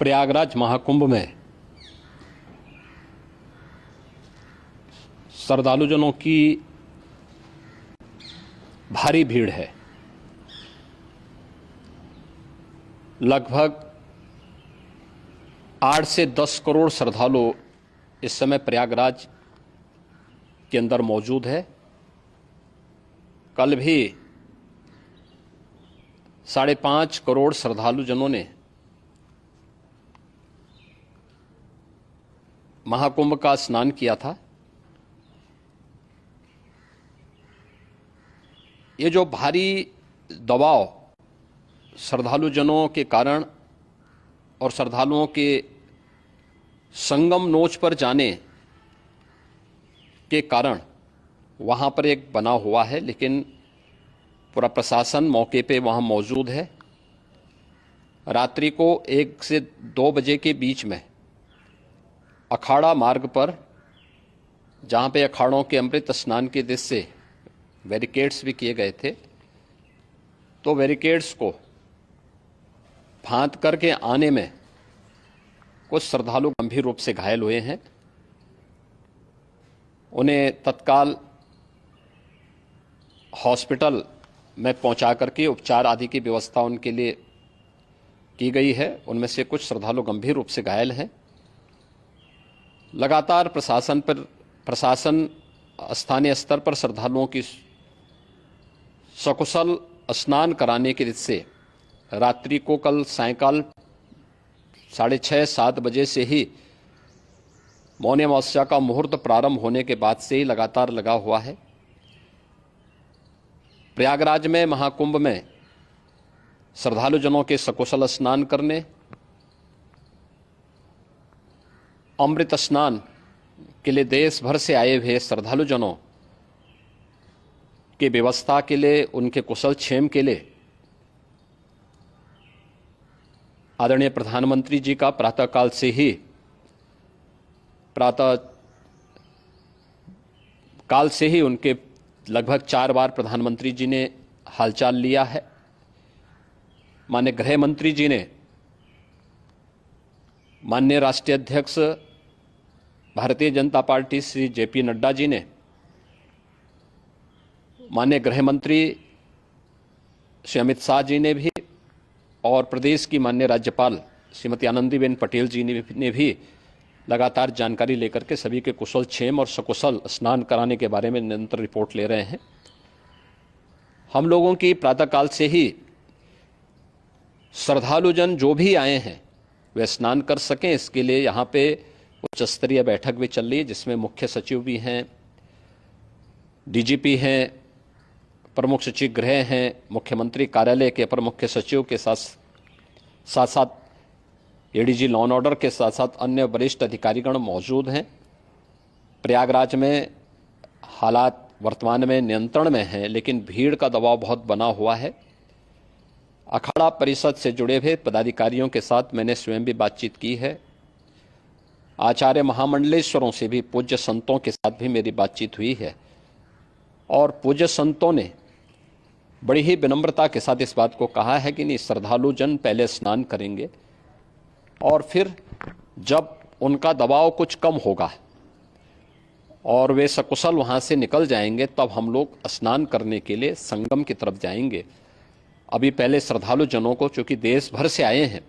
प्रयागराज महाकुंभ में श्रद्धालुजनों की भारी भीड़ है। लगभग 8 से 10 करोड़ श्रद्धालु इस समय प्रयागराज के अंदर मौजूद है। कल भी 5.5 करोड़ श्रद्धालुजनों ने महाकुंभ का स्नान किया था। ये जो भारी दबाव श्रद्धालुजनों के कारण और श्रद्धालुओं के संगम नोच पर जाने के कारण वहाँ पर एक बना हुआ है, लेकिन पूरा प्रशासन मौके पे वहाँ मौजूद है। रात्रि को 1 से 2 बजे के बीच में अखाड़ा मार्ग पर, जहाँ पे अखाड़ों के अमृत स्नान के दृश्य से बैरिकेड्स भी किए गए थे, तो बैरिकेड्स को फांद करके आने में कुछ श्रद्धालु गंभीर रूप से घायल हुए हैं। उन्हें तत्काल हॉस्पिटल में पहुंचा करके उपचार आदि की व्यवस्था उनके लिए की गई है। उनमें से कुछ श्रद्धालु गंभीर रूप से घायल हैं। लगातार प्रशासन स्थानीय स्तर पर श्रद्धालुओं की सकुशल स्नान कराने के दृष्टि से रात्रि को कल सायंकाल 6:30-7 बजे से ही मौनी अमावस्या का मुहूर्त प्रारंभ होने के बाद से ही लगातार लगा हुआ है। प्रयागराज में महाकुंभ में श्रद्धालुजनों के सकुशल स्नान करने, अमृत स्नान के लिए देश भर से आए हुए श्रद्धालुजनों की व्यवस्था के लिए, उनके कुशल क्षेम के लिए आदरणीय प्रधानमंत्री जी का प्रातःकाल से ही उनके लगभग 4 बार प्रधानमंत्री जी ने हालचाल लिया है। माननीय गृह मंत्री जी ने, माननीय राष्ट्रीय अध्यक्ष भारतीय जनता पार्टी श्री जेपी नड्डा जी ने, माननीय गृह मंत्री श्री अमित शाह जी ने भी, और प्रदेश की माननीय राज्यपाल श्रीमती आनंदीबेन पटेल जी ने भी लगातार जानकारी लेकर के सभी के कुशल क्षेम और सकुशल स्नान कराने के बारे में निरंतर रिपोर्ट ले रहे हैं। हम लोगों की प्रातःकाल से ही श्रद्धालुजन जो भी आए हैं वे स्नान कर सकें, इसके लिए यहाँ पे उच्च स्तरीय बैठक भी चल रही है, जिसमें मुख्य सचिव भी हैं, डीजीपी हैं, प्रमुख सचिव गृह हैं, मुख्यमंत्री कार्यालय के अपर मुख्य सचिव के साथ साथ एडीजी लॉ एंड ऑर्डर के साथ साथ अन्य वरिष्ठ अधिकारीगण मौजूद हैं। प्रयागराज में हालात वर्तमान में नियंत्रण में हैं, लेकिन भीड़ का दबाव बहुत बना हुआ है। अखाड़ा परिषद से जुड़े हुए पदाधिकारियों के साथ मैंने स्वयं भी बातचीत की है। आचार्य महामंडलेश्वरों से भी, पूज्य संतों के साथ भी मेरी बातचीत हुई है, और पूज्य संतों ने बड़ी ही विनम्रता के साथ इस बात को कहा है कि नहीं, श्रद्धालु जन पहले स्नान करेंगे और फिर जब उनका दबाव कुछ कम होगा और वे सकुशल वहाँ से निकल जाएंगे, तब हम लोग स्नान करने के लिए संगम की तरफ जाएंगे। अभी पहले श्रद्धालु जनों को, चूँकि देश भर से आए हैं,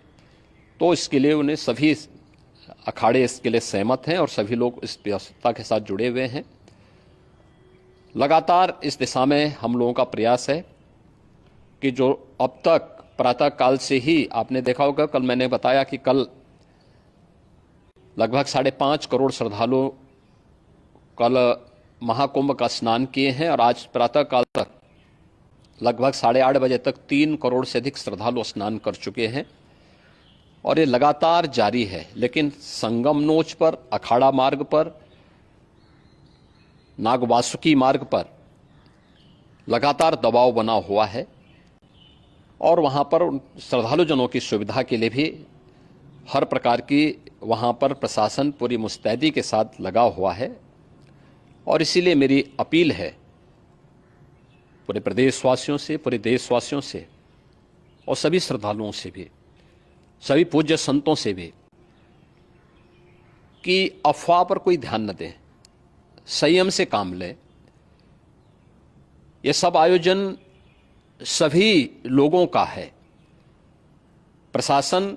तो इसके लिए उन्हें सभी अखाड़े इसके लिए सहमत हैं और सभी लोग इस व्यवस्था के साथ जुड़े हुए हैं। लगातार इस दिशा में हम लोगों का प्रयास है कि जो अब तक प्रातःकाल से ही आपने देखा होगा, कल मैंने बताया कि कल लगभग 5.5 करोड़ श्रद्धालु कल महाकुंभ का स्नान किए हैं, और आज प्रातःकाल तक लगभग 8:30 बजे तक 3 करोड़ से अधिक श्रद्धालु स्नान कर चुके हैं, और ये लगातार जारी है। लेकिन संगम नोच पर, अखाड़ा मार्ग पर, नागवासुकी मार्ग पर लगातार दबाव बना हुआ है, और वहाँ पर श्रद्धालुजनों की सुविधा के लिए भी हर प्रकार की वहाँ पर प्रशासन पूरी मुस्तैदी के साथ लगा हुआ है। और इसीलिए मेरी अपील है पूरे प्रदेशवासियों से, पूरे देशवासियों से और सभी श्रद्धालुओं से भी, सभी पूज्य संतों से भी कि अफवाह पर कोई ध्यान न दें, संयम से काम लें। ये सब आयोजन सभी लोगों का है। प्रशासन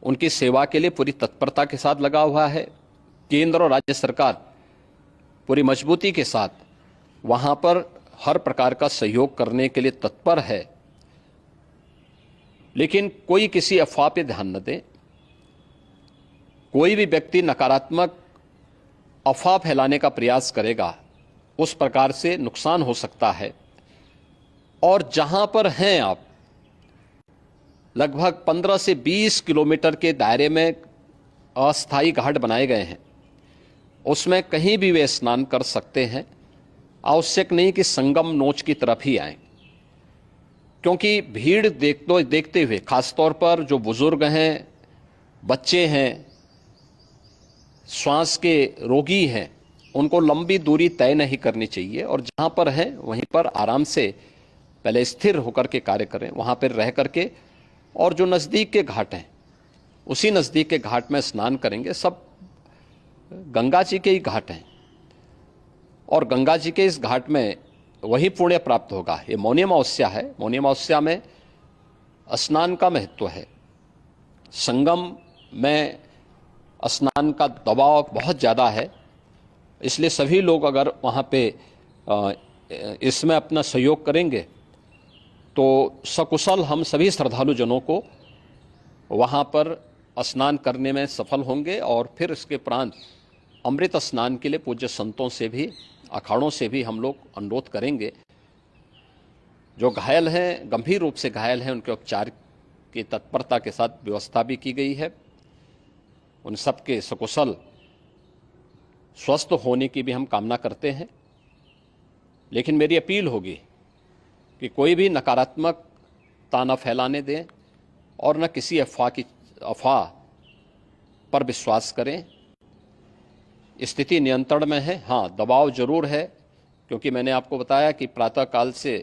उनकी सेवा के लिए पूरी तत्परता के साथ लगा हुआ है। केंद्र और राज्य सरकार पूरी मजबूती के साथ वहां पर हर प्रकार का सहयोग करने के लिए तत्पर है। लेकिन कोई किसी अफवाह पे ध्यान न दे। कोई भी व्यक्ति नकारात्मक अफवाह फैलाने का प्रयास करेगा, उस प्रकार से नुकसान हो सकता है। और जहां पर हैं आप, लगभग 15 से 20 किलोमीटर के दायरे में अस्थायी घाट बनाए गए हैं, उसमें कहीं भी वे स्नान कर सकते हैं। आवश्यक नहीं कि संगम नोच की तरफ ही आएं, क्योंकि भीड़ देखते हुए खासतौर पर जो बुजुर्ग हैं, बच्चे हैं, श्वास के रोगी हैं, उनको लंबी दूरी तय नहीं करनी चाहिए। और जहां पर हैं वहीं पर आराम से पहले स्थिर होकर के कार्य करें, वहां पर रह करके। और जो नज़दीक के घाट हैं, उसी नज़दीक के घाट में स्नान करेंगे। सब गंगा जी के ही घाट हैं और गंगा जी के इस घाट में वही पुण्य प्राप्त होगा। ये मौनी अमावस्या है। मौनी अमावस्या में स्नान का महत्व है। संगम में स्नान का दबाव बहुत ज़्यादा है, इसलिए सभी लोग अगर वहाँ पे इसमें अपना सहयोग करेंगे तो सकुशल हम सभी श्रद्धालु जनों को वहाँ पर स्नान करने में सफल होंगे। और फिर इसके उपरांत अमृत स्नान के लिए पूज्य संतों से भी, अखाड़ों से भी हम लोग अनुरोध करेंगे। जो घायल हैं, गंभीर रूप से घायल हैं, उनके उपचार की तत्परता के साथ व्यवस्था भी की गई है। उन सबके सकुशल स्वस्थ होने की भी हम कामना करते हैं। लेकिन मेरी अपील होगी कि कोई भी नकारात्मकता न फैलाने दें और न किसी अफवाह पर विश्वास करें। स्थिति नियंत्रण में है। हाँ, दबाव जरूर है, क्योंकि मैंने आपको बताया कि प्रातःकाल से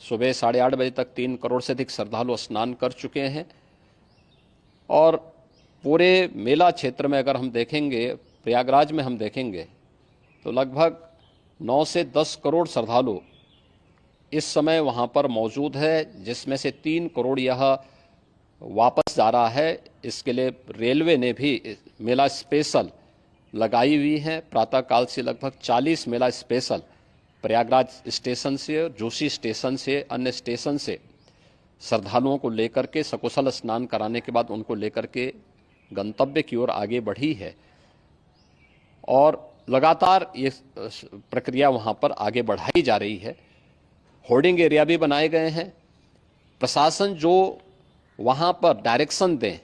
सुबह 8:30 बजे तक 3 करोड़ से अधिक श्रद्धालु स्नान कर चुके हैं। और पूरे मेला क्षेत्र में अगर हम देखेंगे, प्रयागराज में हम देखेंगे तो लगभग 9 से 10 करोड़ श्रद्धालु इस समय वहाँ पर मौजूद है, जिसमें से 3 करोड़ यह वापस जा रहा है। इसके लिए रेलवे ने भी मेला स्पेशल लगाई हुई है। प्रातःकाल से लगभग 40 मेला स्पेशल प्रयागराज स्टेशन से, जोशी स्टेशन से, अन्य स्टेशन से श्रद्धालुओं को लेकर के सकुशल स्नान कराने के बाद उनको लेकर के गंतव्य की ओर आगे बढ़ी है। और लगातार ये प्रक्रिया वहाँ पर आगे बढ़ाई जा रही है। होर्डिंग एरिया भी बनाए गए हैं। प्रशासन जो वहाँ पर डायरेक्शन दें,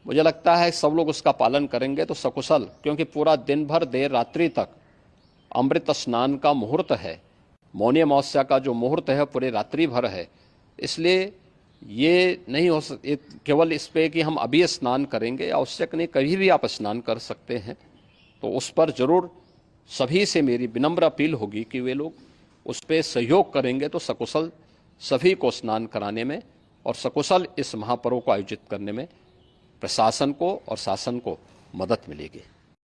मुझे लगता है सब लोग उसका पालन करेंगे तो सकुशल, क्योंकि पूरा दिन भर देर रात्रि तक अमृत स्नान का मुहूर्त है। मौनी अमावस्या का जो मुहूर्त है पूरे रात्रि भर है। इसलिए ये नहीं हो केवल इस पे कि हम अभी स्नान करेंगे, आवश्यक नहीं, कभी भी आप स्नान कर सकते हैं। तो उस पर जरूर सभी से मेरी विनम्र अपील होगी कि वे लोग उस पर सहयोग करेंगे तो सकुशल सभी को स्नान कराने में और सकुशल इस महापर्व को आयोजित करने में प्रशासन को और शासन को मदद मिलेगी।